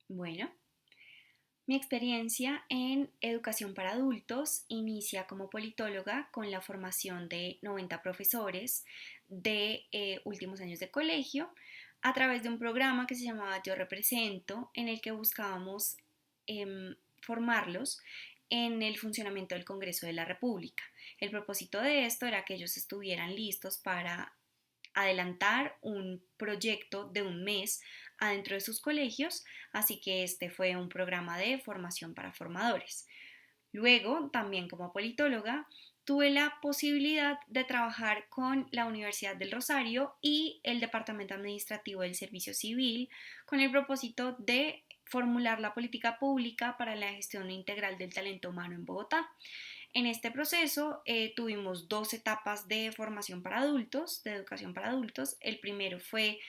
Bueno, mi experiencia en educación para adultos inicia como politóloga con la formación de 90 profesores de últimos años de colegio a través de un programa que se llamaba Yo Represento, en el que buscábamos formarlos en el funcionamiento del Congreso de la República. El propósito de esto era que ellos estuvieran listos para adelantar un proyecto de un mes adentro de sus colegios, así que este fue un programa de formación para formadores. Luego, también como politóloga, tuve la posibilidad de trabajar con la Universidad del Rosario y el Departamento Administrativo del Servicio Civil con el propósito de formular la política pública para la gestión integral del talento humano en Bogotá. En este proceso tuvimos dos etapas de formación para adultos, de educación para adultos. El primero fue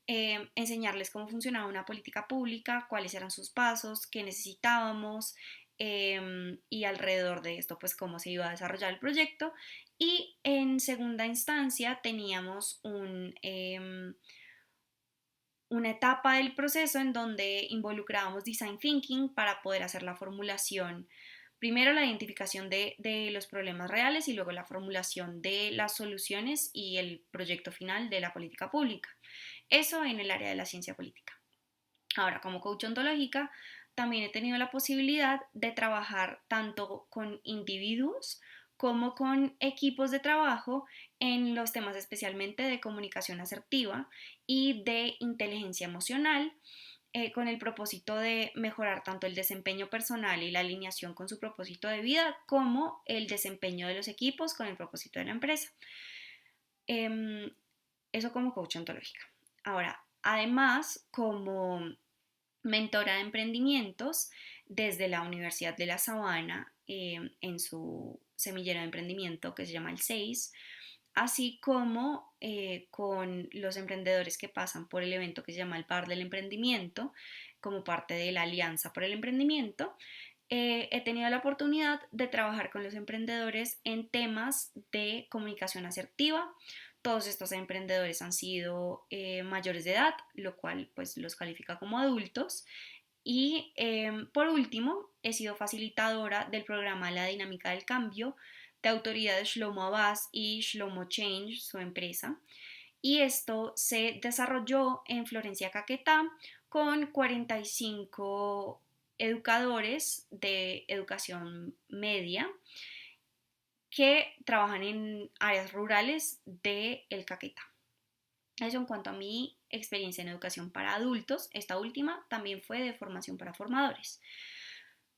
enseñarles cómo funcionaba una política pública, cuáles eran sus pasos, qué necesitábamos y alrededor de esto, pues cómo se iba a desarrollar el proyecto. Y en segunda instancia teníamos una etapa del proceso en donde involucrábamos design thinking para poder hacer la formulación, primero la identificación de los problemas reales y luego la formulación de las soluciones y el proyecto final de la política pública. Eso en el área de la ciencia política. Ahora, como coach ontológica, también he tenido la posibilidad de trabajar tanto con individuos como con equipos de trabajo en los temas especialmente de comunicación asertiva y de inteligencia emocional, con el propósito de mejorar tanto el desempeño personal y la alineación con su propósito de vida, como el desempeño de los equipos con el propósito de la empresa. Em, Eso como coach ontológica. Ahora, además, como mentora de emprendimientos desde la Universidad de La Sabana, en su semillero de emprendimiento que se llama el 6, así como con los emprendedores que pasan por el evento que se llama el Bar del Emprendimiento, como parte de la Alianza por el Emprendimiento. He tenido la oportunidad de trabajar con los emprendedores en temas de comunicación asertiva. Todos estos emprendedores han sido mayores de edad, lo cual pues los califica como adultos. Y por último, he sido facilitadora del programa La Dinámica del Cambio, de autoría de Shlomo Abbas y Shlomo Change, su empresa. Y esto se desarrolló en Florencia, Caquetá, con 45 educadores de educación media que trabajan en áreas rurales de El Caquetá. Eso en cuanto a mi experiencia en educación para adultos. Esta última también fue de formación para formadores.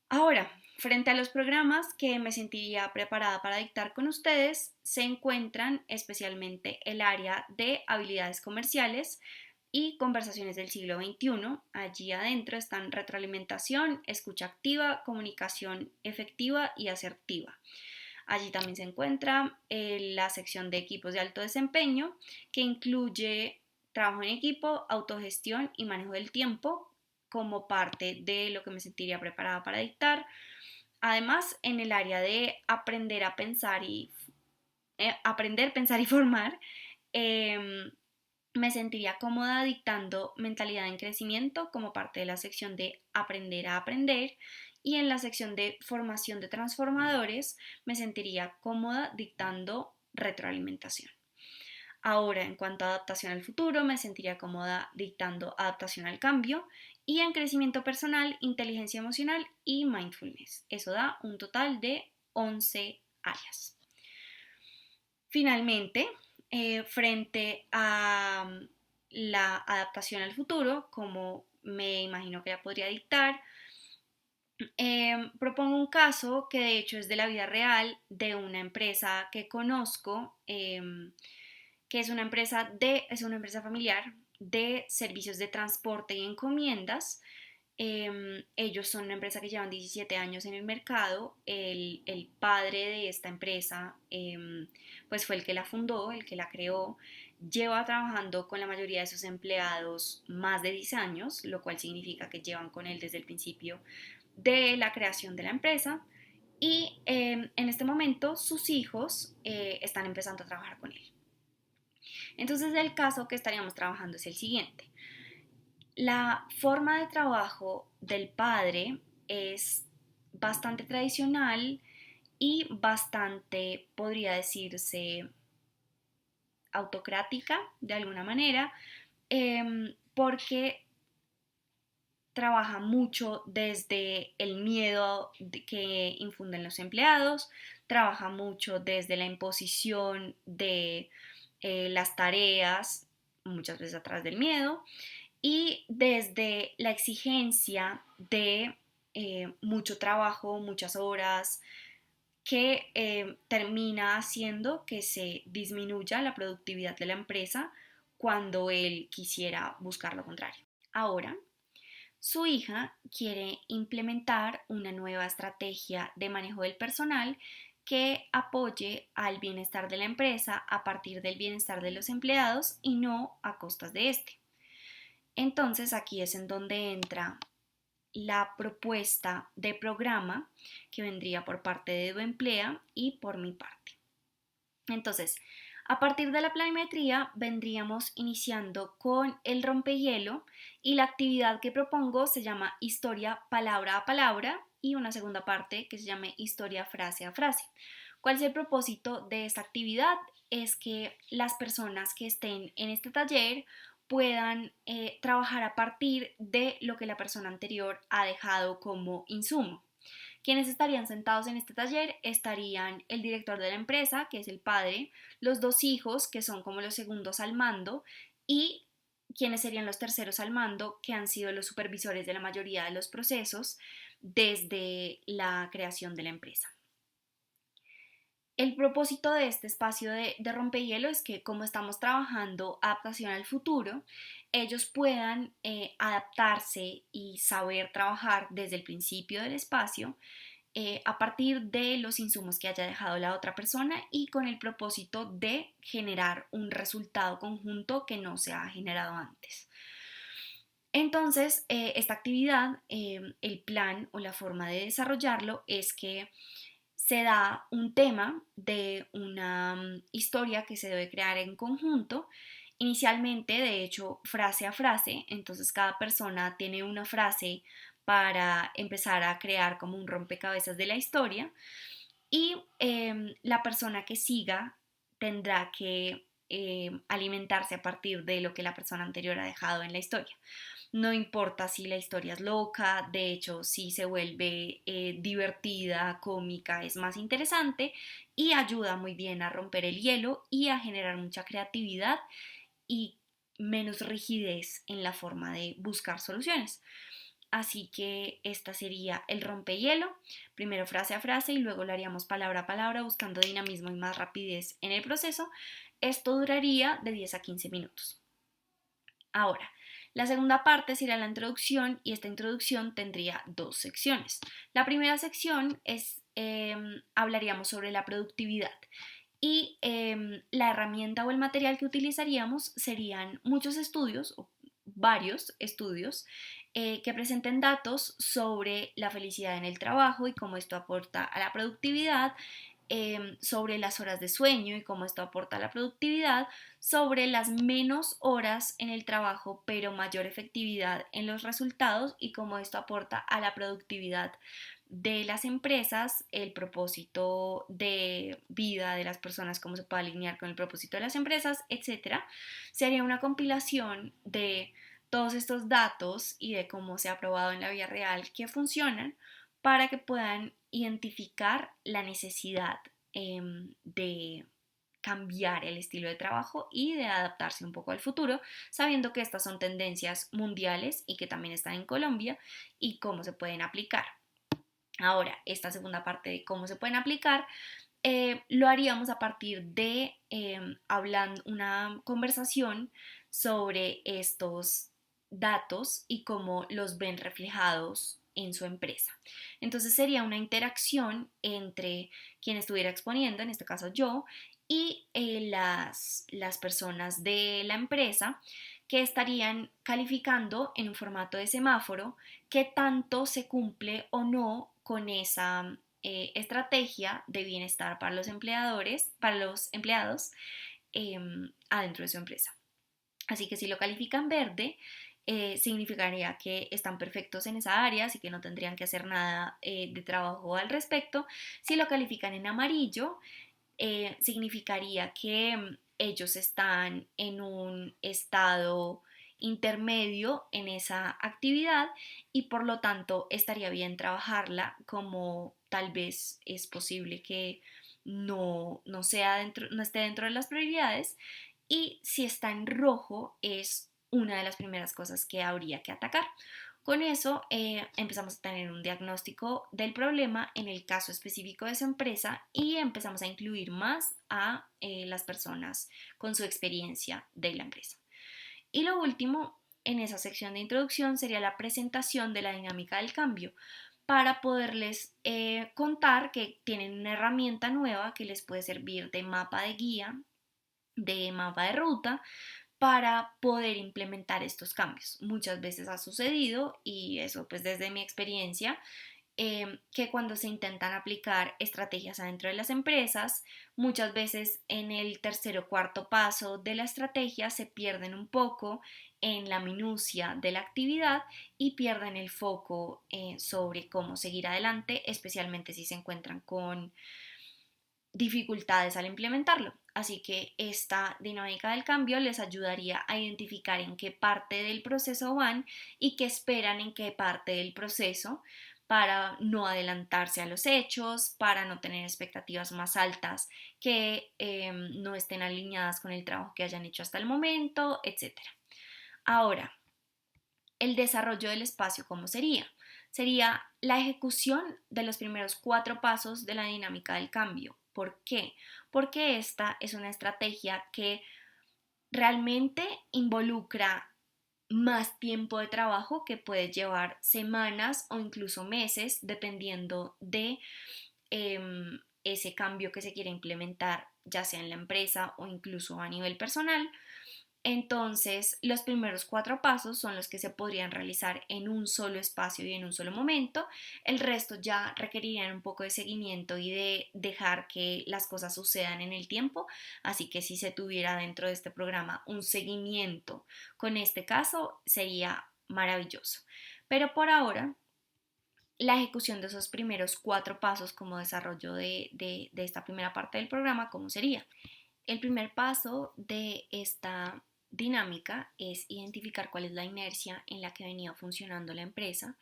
Ahora, frente a los programas que me sentiría preparada para dictar con ustedes, se encuentran especialmente el área de habilidades comerciales y conversaciones del siglo XXI. Allí adentro están retroalimentación, escucha activa, comunicación efectiva y asertiva. Allí también se encuentra la sección de equipos de alto desempeño, que incluye trabajo en equipo, autogestión y manejo del tiempo como parte de lo que me sentiría preparada para dictar. Además, en el área de aprender a pensar y aprender, pensar y formar, eh, me sentiría cómoda dictando mentalidad en crecimiento como parte de la sección de aprender a aprender, y en la sección de formación de transformadores me sentiría cómoda dictando retroalimentación. Ahora, en cuanto a adaptación al futuro, me sentiría cómoda dictando adaptación al cambio, y en crecimiento personal, inteligencia emocional y mindfulness. Eso da un total de 11 áreas. Finalmente, frente a la adaptación al futuro, como me imagino que ya podría dictar, propongo un caso que de hecho es de la vida real de una empresa que conozco, que es una empresa familiar de servicios de transporte y encomiendas. Ellos son una empresa que llevan 17 años en el mercado. El padre de esta empresa pues fue el que la fundó, el que la creó. Lleva trabajando con la mayoría de sus empleados más de 10 años, lo cual significa que llevan con él desde el principio de la creación de la empresa. Y en este momento sus hijos están empezando a trabajar con él. Entonces el caso que estaríamos trabajando es el siguiente. La forma de trabajo del padre es bastante tradicional y bastante, podría decirse, autocrática de alguna manera, porque trabaja mucho desde el miedo que infunden los empleados, trabaja mucho desde la imposición de las tareas, muchas veces a través del miedo, y desde la exigencia de mucho trabajo, muchas horas, que termina haciendo que se disminuya la productividad de la empresa cuando él quisiera buscar lo contrario. Ahora, su hija quiere implementar una nueva estrategia de manejo del personal que apoye al bienestar de la empresa a partir del bienestar de los empleados y no a costas de este. Entonces aquí es en donde entra la propuesta de programa que vendría por parte de EduEmplea y por mi parte. Entonces, a partir de la planimetría vendríamos iniciando con el rompehielo y la actividad que propongo se llama historia palabra a palabra y una segunda parte que se llame historia frase a frase. ¿Cuál es el propósito de esta actividad? Es que las personas que estén en este taller puedan trabajar a partir de lo que la persona anterior ha dejado como insumo. Quienes estarían sentados en este taller estarían el director de la empresa, que es el padre, los dos hijos, que son como los segundos al mando, y quienes serían los terceros al mando, que han sido los supervisores de la mayoría de los procesos desde la creación de la empresa. El propósito de este espacio de rompehielo es que como estamos trabajando adaptación al futuro, ellos puedan adaptarse y saber trabajar desde el principio del espacio a partir de los insumos que haya dejado la otra persona y con el propósito de generar un resultado conjunto que no se ha generado antes. Entonces, esta actividad, el plan o la forma de desarrollarlo es que se da un tema de una historia que se debe crear en conjunto. Inicialmente, de hecho, frase a frase, entonces cada persona tiene una frase para empezar a crear como un rompecabezas de la historia y la persona que siga tendrá que alimentarse a partir de lo que la persona anterior ha dejado en la historia. No importa si la historia es loca, de hecho si se vuelve divertida, cómica, es más interesante y ayuda muy bien a romper el hielo y a generar mucha creatividad y menos rigidez en la forma de buscar soluciones. Así que esta sería el rompehielo, primero frase a frase y luego lo haríamos palabra a palabra buscando dinamismo y más rapidez en el proceso. Esto duraría de 10 a 15 minutos. Ahora, la segunda parte sería la introducción y esta introducción tendría dos secciones. La primera sección es, hablaríamos sobre la productividad y la herramienta o el material que utilizaríamos serían muchos estudios o varios estudios que presenten datos sobre la felicidad en el trabajo y cómo esto aporta a la productividad, sobre las horas de sueño y cómo esto aporta a la productividad, sobre las menos horas en el trabajo pero mayor efectividad en los resultados y cómo esto aporta a la productividad de las empresas, el propósito de vida de las personas, cómo se puede alinear con el propósito de las empresas, etcétera. Sería una compilación de todos estos datos y de cómo se ha probado en la vida real que funcionan para que puedan identificar la necesidad de cambiar el estilo de trabajo y de adaptarse un poco al futuro, sabiendo que estas son tendencias mundiales y que también están en Colombia y cómo se pueden aplicar. Ahora, esta segunda parte de cómo se pueden aplicar, lo haríamos a partir de hablando una conversación sobre estos datos y cómo los ven reflejados en su empresa. Entonces sería una interacción entre quien estuviera exponiendo, en este caso yo, y las personas de la empresa que estarían calificando en un formato de semáforo qué tanto se cumple o no con esa estrategia de bienestar para los empleadores, para los empleados adentro de su empresa. Así que si lo califican verde, significaría que están perfectos en esa área, así que no tendrían que hacer nada de trabajo al respecto. Si lo califican en amarillo, significaría que ellos están en un estado intermedio en esa actividad y por lo tanto estaría bien trabajarla, como tal vez es posible que no sea dentro, no esté dentro de las prioridades. Y si está en rojo, es una de las primeras cosas que habría que atacar. Con eso empezamos a tener un diagnóstico del problema en el caso específico de esa empresa y empezamos a incluir más a las personas con su experiencia de la empresa. Y lo último en esa sección de introducción sería la presentación de la dinámica del cambio, para poderles contar que tienen una herramienta nueva que les puede servir de mapa de guía, de mapa de ruta, para poder implementar estos cambios. Muchas veces ha sucedido, y eso pues desde mi experiencia, que cuando se intentan aplicar estrategias adentro de las empresas, muchas veces en el tercer o cuarto paso de la estrategia se pierden un poco en la minucia de la actividad y pierden el foco sobre cómo seguir adelante, especialmente si se encuentran con dificultades al implementarlo. Así que esta dinámica del cambio les ayudaría a identificar en qué parte del proceso van y qué esperan en qué parte del proceso, para no adelantarse a los hechos, para no tener expectativas más altas que no estén alineadas con el trabajo que hayan hecho hasta el momento, etcétera. Ahora, el desarrollo del espacio, ¿cómo sería? Sería la ejecución de los primeros 4 pasos de la dinámica del cambio. ¿Por qué? Porque esta es una estrategia que realmente involucra más tiempo de trabajo, que puede llevar semanas o incluso meses, dependiendo de ese cambio que se quiere implementar, ya sea en la empresa o incluso a nivel personal. Entonces, los primeros 4 pasos son los que se podrían realizar en un solo espacio y en un solo momento. El resto ya requerirían un poco de seguimiento y de dejar que las cosas sucedan en el tiempo. Así que si se tuviera dentro de este programa un seguimiento con este caso, sería maravilloso. Pero por ahora, la ejecución de esos primeros 4 pasos como desarrollo de esta primera parte del programa, ¿cómo sería? El primer paso de esta dinámica es identificar cuál es la inercia en la que venía funcionando la empresa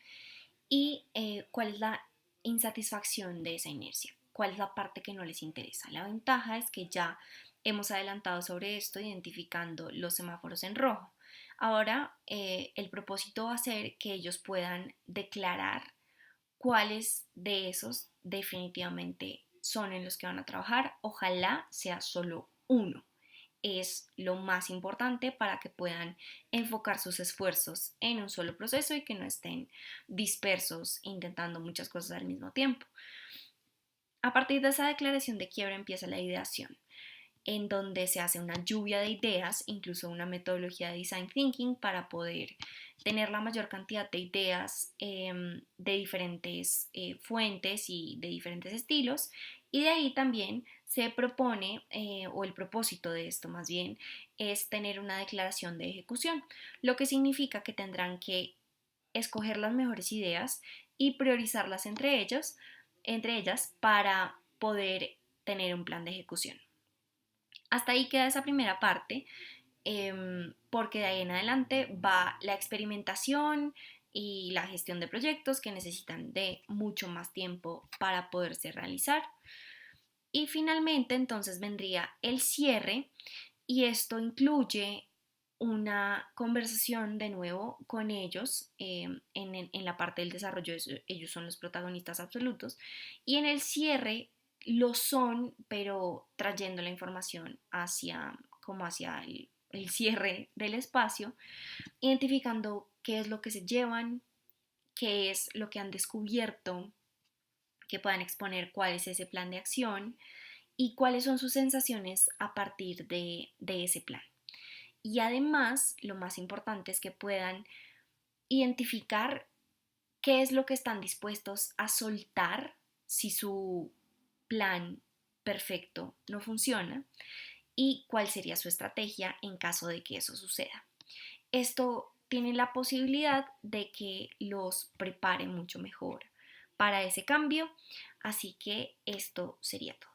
y cuál es la insatisfacción de esa inercia, cuál es la parte que no les interesa. La ventaja es que ya hemos adelantado sobre esto identificando los semáforos en rojo. Ahora el propósito va a ser que ellos puedan declarar cuáles de esos definitivamente son en los que van a trabajar. Ojalá sea solo uno. Es lo más importante para que puedan enfocar sus esfuerzos en un solo proceso y que no estén dispersos intentando muchas cosas al mismo tiempo. A partir de esa declaración de quiebra empieza la ideación, en donde se hace una lluvia de ideas, incluso una metodología de design thinking, para poder tener la mayor cantidad de ideas de diferentes fuentes y de diferentes estilos. Y de ahí también se propone, o el propósito de esto más bien, es tener una declaración de ejecución, lo que significa que tendrán que escoger las mejores ideas y priorizarlas entre ellas para poder tener un plan de ejecución. Hasta ahí queda esa primera parte, porque de ahí en adelante va la experimentación y la gestión de proyectos que necesitan de mucho más tiempo para poderse realizar. Y finalmente entonces vendría el cierre, y esto incluye una conversación de nuevo con ellos en la parte del desarrollo. Ellos son los protagonistas absolutos, y en el cierre lo son, pero trayendo la información hacia el cierre del espacio, identificando qué es lo que se llevan, qué es lo que han descubierto, que puedan exponer cuál es ese plan de acción y cuáles son sus sensaciones a partir de ese plan. Y además, lo más importante es que puedan identificar qué es lo que están dispuestos a soltar si su plan perfecto no funciona, y cuál sería su estrategia en caso de que eso suceda. Esto tiene la posibilidad de que los prepare mucho mejor para ese cambio. Así que esto sería todo.